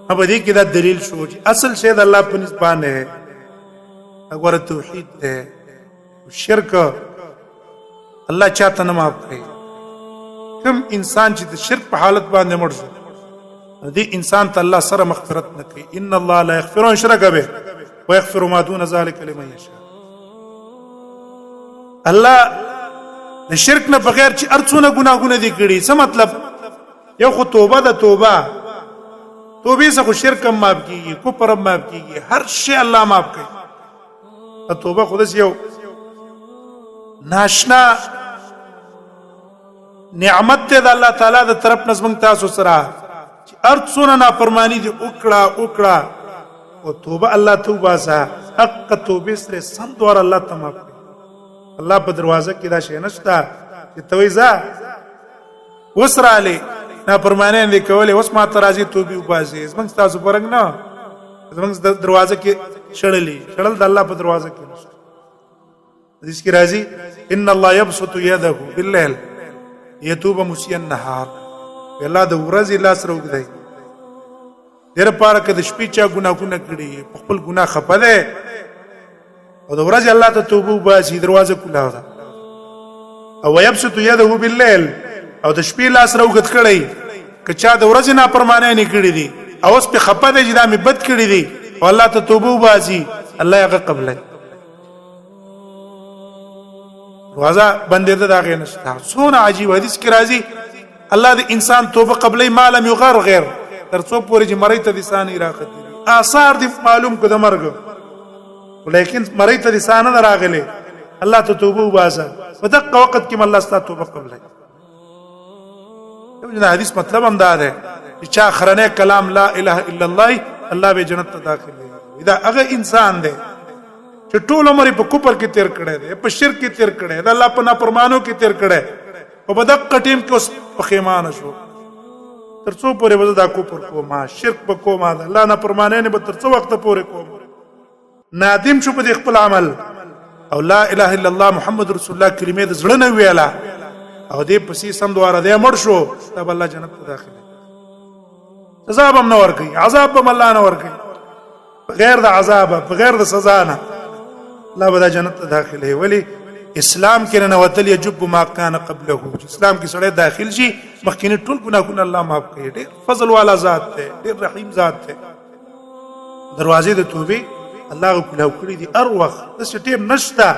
اب دې کې دا دلیل شو چې اصل شی د الله په نسبانه وګوره توحید ده شرک الله چاته نه معاف کوي کوم انسان چې د شرک په حالت باندې مړ شي دې انسان ته الله سره مغفرت نه کوي ان الله لا يغفر ان يشرك به ويغفر ما دون ذلك لمن يشاء الله د شرک نه بغیر چې ارڅونه ګناهونه دي کړي څه مطلب یو خو توبه ده توبې څخه شرک هم معاف کیږي کفر هم معاف کیږي هر شی الله معاف کوي توبه خو داسې یو ناشنا نعمت ته د الله تعالی د طرف نه زموږ تاسو سره چې ارڅونه نافرمانی دي وکړه او توبه الله توبه سه حق توبې سره سم دوار الله ته معاف کوي الله په دروازه کې دا شی نشته چې توي ځه وسره علي نافرمانی دي کولې اوس ما ته راځي توبې وباسي زموږ تاسو پرنګ نه زموږ د دروازه کې شړل د الله په دروازه کې نشته حدیث کې راځي ان الله يبسط يده بالليل يتوب مسيء النهار الله د ورځې لاس راوګدای ډېر پاره کې د شپې چا ګناهونه کړي په خپل ګناه خپه ده او د ورځې الله ته توبه وباسي دروازه کولاو ده او يبسط يده بالليل او د شپې لاس راوګد کړي که چا د ورځې نه پرمانه نه کړی دي او اوس په خپه ده چې دا مې بد کړی دي او الله ته توبه وباسي الله یې قبلای دروازه بندې ده دا غي نشته څونه عجیب حدیث کې راځي الله د انسان توبه قبلې ما لم يغرغر تر څو پورې چې مړی ته د سانې راغلي آثار دي معلوم کو د مرګ ولیکن مړی ته د سانې نه راغلي الله ته توبه وباسه په دغه وخت کې الله ستاسو توبه قبلای دا حدیث مطلب هم دا ده چې چا خرنه کلام لا اله الا الله الله به جنت ته داخلي دا هغه انسان دی چې ټول عمر په کوپر کې تیر کړي دی په شرک کې تیر کړي دی الله په نافرمانو کې تیر کړي او په دغه ټیم کې اوس پخیمانه شو تر څو پورې وځه دا کوپر کوما شرک په کوما ده الله نافرمانه نه به تر څو وخت پورې کوم نادم شو په خپل عمل او لا اله الا الله محمد رسول الله کلمې د زړه نه ویاله او دې پسې سم دواره دې مړ شو تب الله جنت ته داخلي سزا هم نه ورکي عذاب هم الله نه ورکي بغیر د عذاب بغیر د سزا نه الله به جنت ته داخلي ولی اسلام کې نه وتل یجب ما کان قبله اسلام کې سره داخل شي مخکینه ټول ګناهونه الله معاف کوي ډېر فضل والا ذات دی ډېر رحیم ذات دی دروازې د توبې الله کله کړی دي ار وخت د سټیم نشتا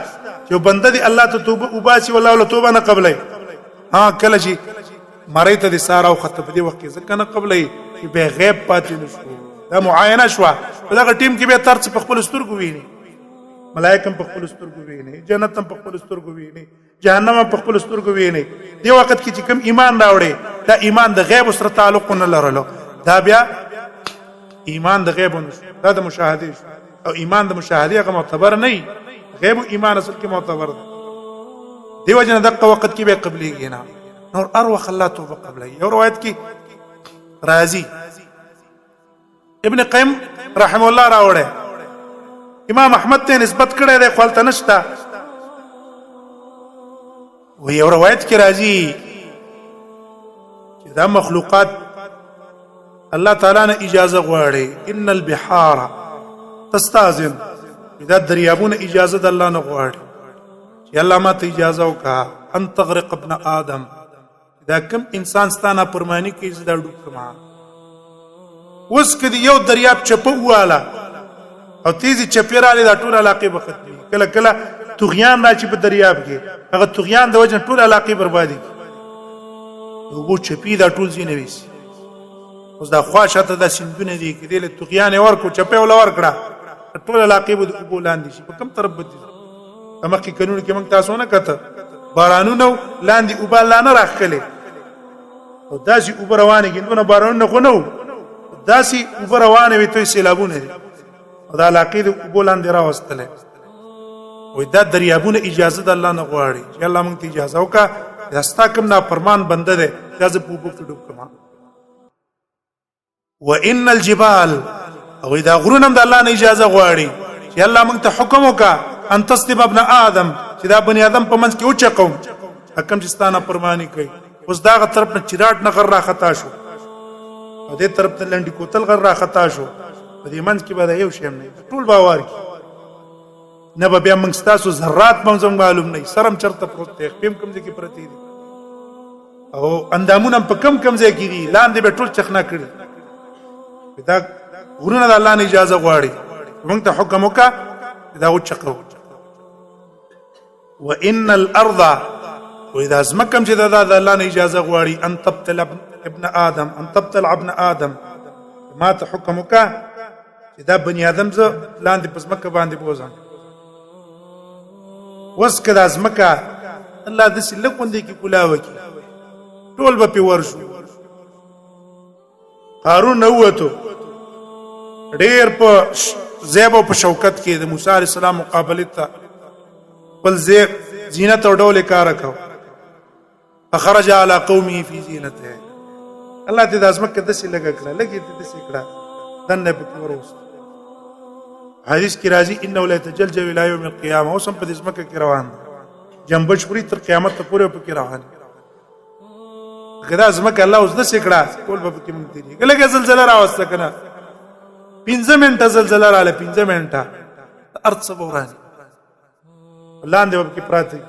چې بنده دی الله ته توبه وباسي والله له توبه نه قبلای ها کله چې مړی ته د سارا او خطب دی وخت ځکه نه قبلای چې به غیب پاتې نشو دا معاینه شو په دغه ټیم کې به ترڅ په خپل سترګو ویني ملائکه په خپل سترګو ویني جنت په خپل سترګو ویني جهنم په خپل سترګو ویني دی وخت کې چې کوم ایمان راوړي دا ایمان د غیب سره تعلق نه لرلو دا بیا ایمان د غیب نه دا د مشاهده او ایمان د مشاهده هغه معتبر نه غیب ایمان اصل کې معتبر دی دیو جن دغه وخت کې به قبليږي نه نور اروخ الله توبه قبلي یو روایت کې راضي ابن قیم رحم الله راوړه امام احمد ته نسبت کړي دی خپل نشتا و یو روایت کې راځي چې دا مخلوقات الله تعالی نه اجازه غواړي ان البحار تستاذن دا دریابونه اجازه د الله نه غواړي چې الله ما ته اجازه وکړه ان تغرق ابن آدم دا کوم انسان ستانه پرمانی کې زدا ډوبما اوس کدی یو دریاب چپه واله او تیزی چپیراله دا ټول علاقه بختي کله کله طغیان راځي په دریاب کې هغه طغیان د وجه ټول علاقه بربادي وو چپی دا ټول زینې ویس اوس دا خواشه ته د سندونه دي کې د طغیان ورکو چپه ول ورکړه ټول علاقه به وبولاندې شي په کوم طرف بدي امکه قانون کې موږ تاسو نه کته بارانونو لاندې وبالانه راخلې او داسي وبروانه ګندونه بارانونه خو نو داسي وبروانه وي ته سیلابونه دي او دا علاقه د وبولاندې راوستله وې دا دریابونه اجازه د الله نه غواړي چې الله موږ ته اجازه وکا دستا کوم نه فرمان بنده ده اجازه په وبو کې ډوب کما وان الجبال او دا غرونه د الله نه اجازه غواړي چې الله موږ ته حکم وکا ان تصدب ابن آدم چې دا بني آدم په منځ کې اوچقوم حکم چې ستانه پرمانی کوي اوس داغه طرف نه چراټ نه غر را خطا شو او دې طرف ته لنډي کوتل غر را خطا شو په دې منځ کې به یو شی هم نه ټول باور کی نه به بیا موږ ستاسو ذرات به زموږ معلوم نه سرم چرته پروت دی خپم کوم ځای کې پرتی دي او اندامونه په کم ځای کې دي لاندې به ټول چخنا کړي دا غرونه د الله نه اجازه غواړي موږ ته حکم وکړه دا وچقو وان الارض واذا ازمکم چې دا د الله نه اجازه غواړي ان تبتل ابن ادم ان تبتل ابن ادم ما ته حکم وکړه چې دا بني ادم زه لاندې پس مکه باندې بوزم وس کدا ازمکه الله د سلکوندې کې کلاوه کې ټول به په ورشو قارون نووتو ډېر په زیب او په شوکت کې د موسی عليه السلام مقابله ته بل زینت او ډول کار وکاو فخرج على قومه في زينته الله دې د ازمکه د سې لګا کړه لګي دې سې کړه دنه په وروست حدیث کی راځي انه لا يتجلجل الى يوم القيامه اوسم په دې ازمکه کې روان جنبش پوری تر قیامت ته پورې په کې روان غدا ازمکه الله اوس د سې کړه ټول به کې مونږ دي لګي زلزلہ راوسته کنه 15 منټه زلزلہ رااله 15 منټه ارض صبوراني لاندې وب کې پراته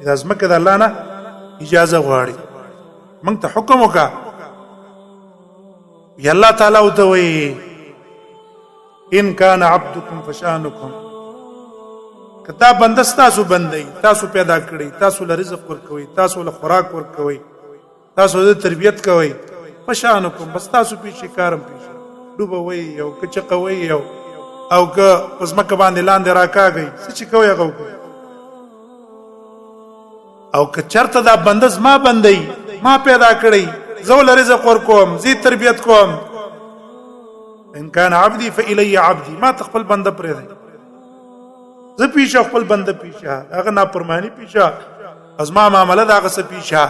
اذا ازمکه د الله نه اجازه غواړي موږ ته حکم وکړه یا الله تعالی او ته وي ان كان عبدكم فشانكم کتاب بندستاسو بندي تاسو پیدا کړی تاسو له رزق ورکوي تاسو له خوراک ورکوي تاسو د تربيت کوي فشانكم بس تاسو پیښه کارم پیښه ډوبوي یو کچ قوي یو او که پس مکه باندې لاندې راکاږي څه چې کوي هغه کوي او که چرته دا بندز ما بندي ما پیدا کړی زول رزق ورکوم زی تربيت کوم ان كان عبدي فإلي عبدي ما تخپل بنده پرې دی زه پیښه خپل بنده پیښه هغه نافرمانی پیښه ازما معاملې دا غس پیښه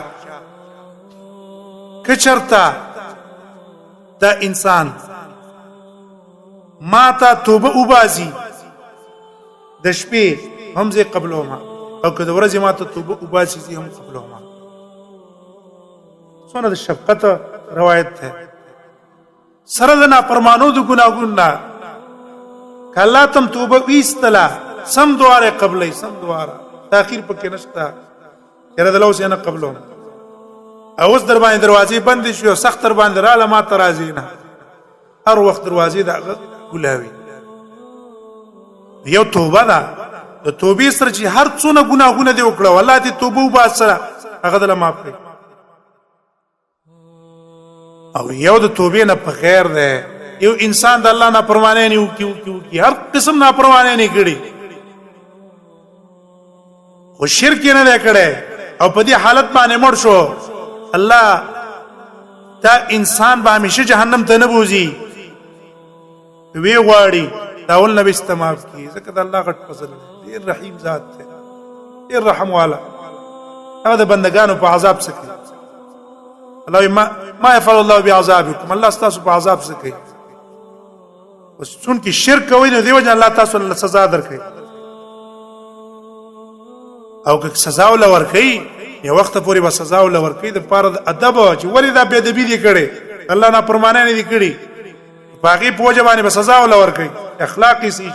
که چرته دا انسان ما ته توبه وباسي د شپې هم زه قبلوما او که د ورځې ما ته توبه وباسي زه هم قبلوما څونه د شفقت روایت ده سره د نافرمانو د ګناهونو کله تم توبه ویستلا سم دواره قبلې سم دواره تاخير پکې نشته یره د لوس نه قبلوم اوس در باندې دروازې بند شي سخت در باندې رااله ما ترازی نه هر وخت دروازې د ګلاوي یو توبه ده د توبې سره چې هر څونه ګناهونه دی وکړه والله دې توبه وباسره هغه د معاف کړي او یو د توبې نه په غیر ده یو انسان د الله نه پرمانه نه وکي هر قسم نه پرمانه نه کړي خو شرک نه نه کړي او په دې حالت باندې مړ شو الله دا انسان به همیشه جهنم ته نه بوزي وی غواړي داول نبی استماف کی ځکه د الله غټ فضل دی رحیم ذات دی الرحم والا هغه د بندگانو په عذاب سکی الله ما يفعل الله بعذابكم الله تاسو په عذاب سکی بس چون کې شرک کوي نو دیو جن الله تاسو له سزا درکړي او که سزا ول ورکړي یو وخت پورې به سزا ول ورکړي د پاره د ادب چې ولې دا بے ادبی دي کړي الله نه پرمانه نه دي کړي باقي پوجا باندې به سزا ول ورکړي اخلاقی شي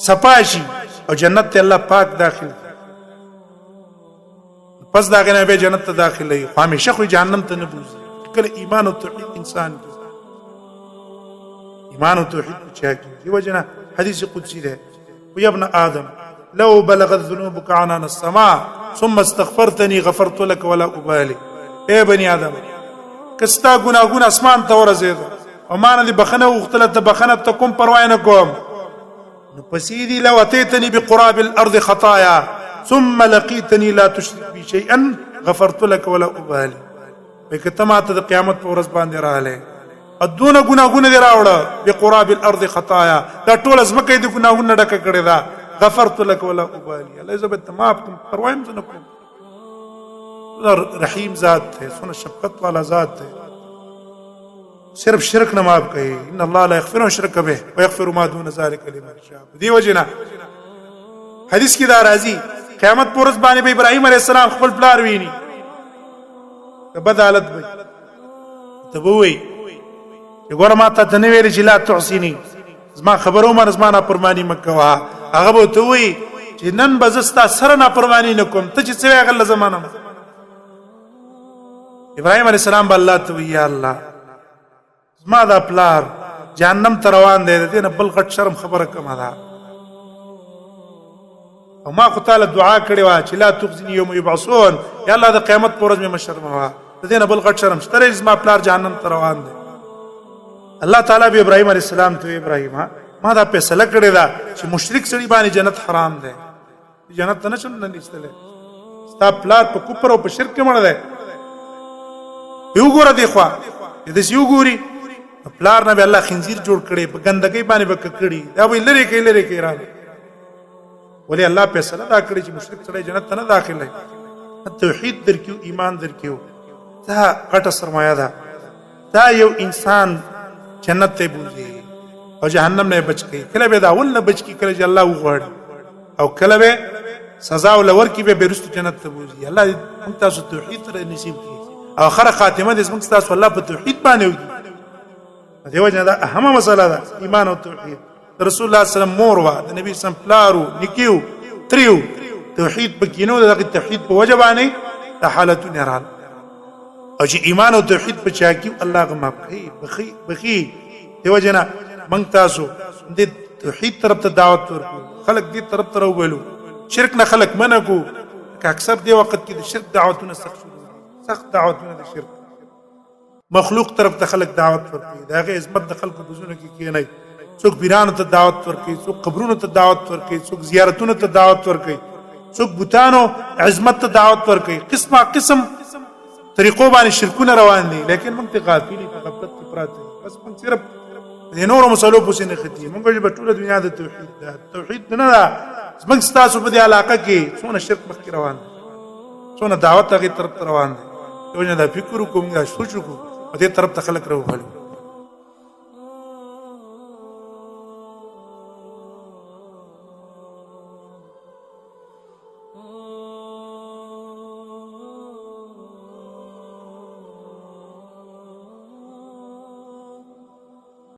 صفاشي او جنت ته الله پاک داخل پس دا غنه به جنت ته داخلي همیشه خو جهنم ته نه بوزي کله ایمان او توحید انسان ایمان او توحید چا کی دی وجنه حدیث قدسی ده و ابن آدم لو بلغت ذنوبك عنان السماء ثم استغفرتني غفرت لك ولا ابالي اے بني آدم کستا گناهونه اسمان ته ورزید او مان دي بخنه وختلت بخنه ته کوم پروا نه کوم نو پسیدی لو اتيتني بقراب الارض خطايا ثم لقيتني لا تشرك بي شيئا غفرت لك ولا ابالي بکتما ته قیامت پر ورځ باندې رااله ادونه گناهونه دی راوړه بقراب الارض خطايا دا ټول ازمکه دي گناهونه ډکه کړی دا غفرت لك ولا ابالي الله زبت ما کوم پروا نه کوم رحیم ذات ہے سن شفقت والا ذات ہے صرف شرک نہ معاف کہے ان الله لا يغفر الشرك به ويغفر ما دون ذلك لمن يشاء دی وجنا حدیث کی دا راضی قیامت پورس باندې به ابراهیم علیہ السلام خپل پلار ویني که بد حالت وي ته وای چې ګوره ما ته نه ویل چې لا تعصيني زما خبرو ما زما نه پرمانی مکوا هغه به ته وای چې نن بزستا سره نه پرمانی نکوم ته چې څه غل زمانه ابراهيم عليه السلام به الله ته یا الله زما دا پلار جهنم ته روان دی دې نه بل غټ شرم خبره کومه ده او ما خو تعالی دعا کړې و چې لا تخزني يوم يبعثون یا الله د قیامت پر ورځ مې مشرمه دې نه بل غټ شرم شته زما پلار جهنم ته روان دی الله تعالی به ابراهيم عليه السلام ته ابراهيم ما دا فیصله کړې ده چې مشرک سړي باندې جنت حرام ده جنت ته نشم نه نشته ستا پلار په کفر او په شرک کې مړ دی یو ګوره دی خو دې یو ګوري پلار نه به الله خنزیر جوړ کړي په ګندګۍ باندې وکړي دا به لری کې را ولې الله فیصله دا کړی چې مشرک سړی جنت ته نه داخله توحید درکیو ایمان درکیو دا غټه سرمایه ده دا یو انسان جنت ته بوزي او جهنم نه بچ کی کله به دا ول بچ کی کله چې الله وغواړي او کله به سزا ولور کی به بیرست جنت ته بوزي الله موږ تاسو توحید سره نصیب کړي او اخر خاتمه دې موږ تاسو الله په توحید باندې وکړي دیو جنا دا اهمه مسله ده ایمان او توحید رسول الله صلی الله علیه وسلم مور وا د نبی سم پلارو نکیو تریو توحید بکینو د توحید په وجبانه د حالتونه رال او چې ایمان او توحید په چا کې الله غما بخي دیو جنا موږ تاسو د توحید طرف ته دعوت ورکو خلق دې طرف ته وروبلو شرک نه خلق منکو که اکثر دی وخت کې د شرک دعوتونه سخت دعوتونه د شرک مخلوق طرف ته خلق دعوت ورکوي داغه عظمت د خلق بزونه کې کینای څوک بیرانو ته دعوت ورکوي څوک قبرونو ته دعوت ورکوي څوک زیارتونو ته دعوت ورکوي څوک بوتانو عظمت ته دعوت ورکوي قسمه قسم طریقو باندې شرکونه روان دي لیکن موږ ته غافلی په غفلت کې پراته بس موږ صرف د نورو مسلو په سینه ختي موږ په ټوله دنیا د توحید نه ده موږ ستاسو په دې علاقه کې څونه شرک مخکې روان دي څونه دعوت هغه طرف روان دي یو نه دا فکر کوم دا سوچ کو په دې طرف ته خلک راوړي